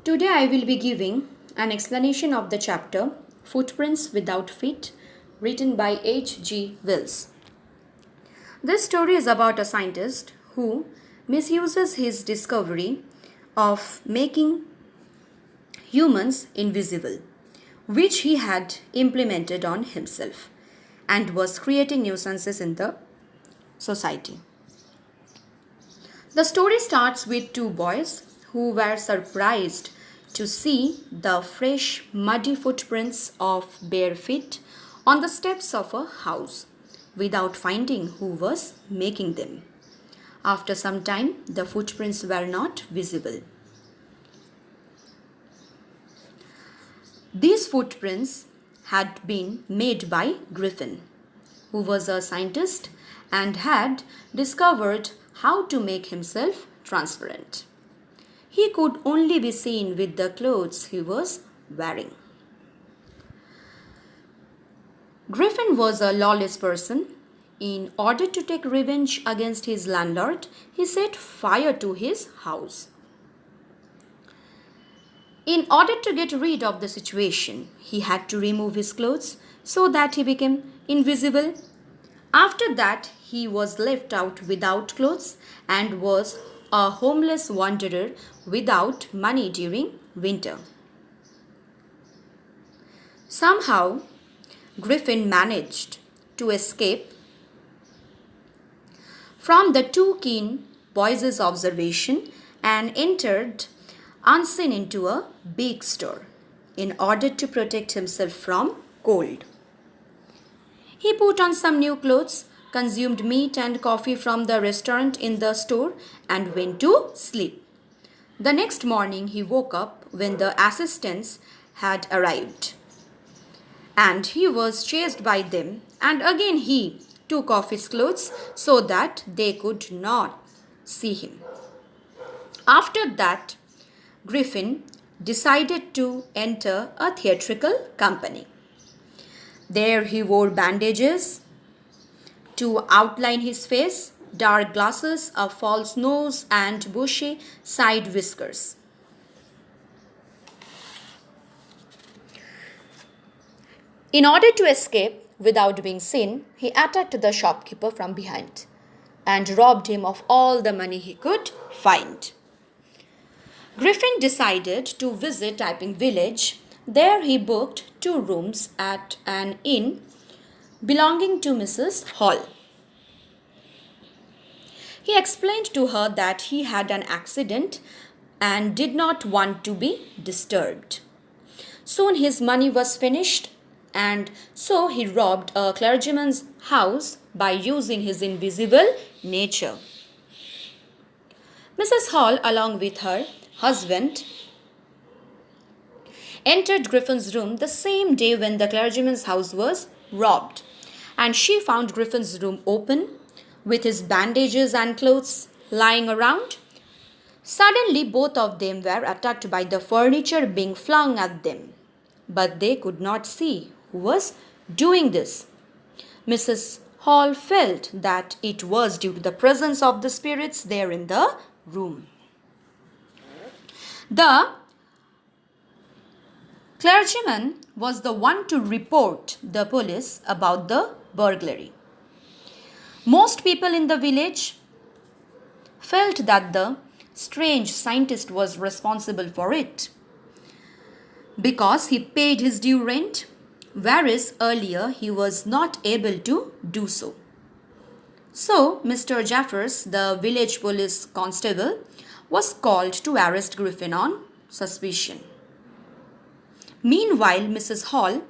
Today I will be giving an explanation of the chapter Footprints Without Feet, written by H.G. Wells. This story is about a scientist who misuses his discovery of making humans invisible, which he had implemented on himself and was creating nuisances in the society. The story starts with two boys who were surprised to see the fresh, muddy footprints of bare feet on the steps of a house without finding who was making them. After some time, the footprints were not visible. These footprints had been made by Griffin, who was a scientist and had discovered how to make himself transparent. He could only be seen with the clothes he was wearing. Griffin was a lawless person. In order to take revenge against his landlord, he set fire to his house. In order to get rid of the situation, he had to remove his clothes so that he became invisible. After that, he was left out without clothes and was a homeless wanderer without money during winter. Somehow, Griffin managed to escape from the two keen boys' observation and entered unseen into a big store in order to protect himself from cold. He put on some new clothes, consumed meat and coffee from the restaurant in the store, and went to sleep. The next morning, he woke up when the assistants had arrived, and he was chased by them, and again he took off his clothes so that they could not see him. After that, Griffin decided to enter a theatrical company. There he wore bandages to outline his face, dark glasses, a false nose, and bushy side whiskers. In order to escape without being seen, he attacked the shopkeeper from behind and robbed him of all the money he could find. Griffin decided to visit Typing Village. There he booked 2 rooms at an inn belonging to Mrs. Hall. He explained to her that he had an accident and did not want to be disturbed. Soon his money was finished, and so he robbed a clergyman's house by using his invisible nature. Mrs. Hall, along with her husband, entered Griffin's room the same day when the clergyman's house was robbed, and she found Griffin's room open with his bandages and clothes lying around. Suddenly, both of them were attacked by the furniture being flung at them, but they could not see who was doing this. Mrs. Hall felt that it was due to the presence of the spirits there in the room. The clergyman was the one to report the police about the burglary. Most people in the village felt that the strange scientist was responsible for it because he paid his due rent, whereas earlier he was not able to do so. So, Mr. Jaffers, the village police constable, was called to arrest Griffin on suspicion. Meanwhile, Mrs. Hall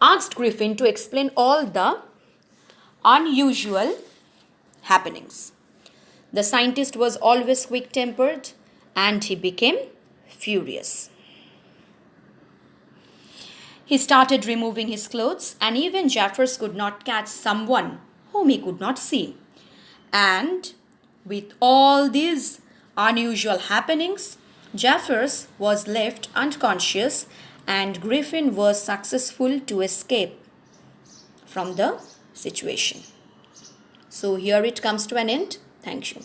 asked Griffin to explain all the unusual happenings. The scientist was always quick-tempered and he became furious. He started removing his clothes, and even Jaffers could not catch someone whom he could not see. And with all these unusual happenings, Jaffers was left unconscious and Griffin was successful to escape from the situation. So here it comes to an end. Thank you.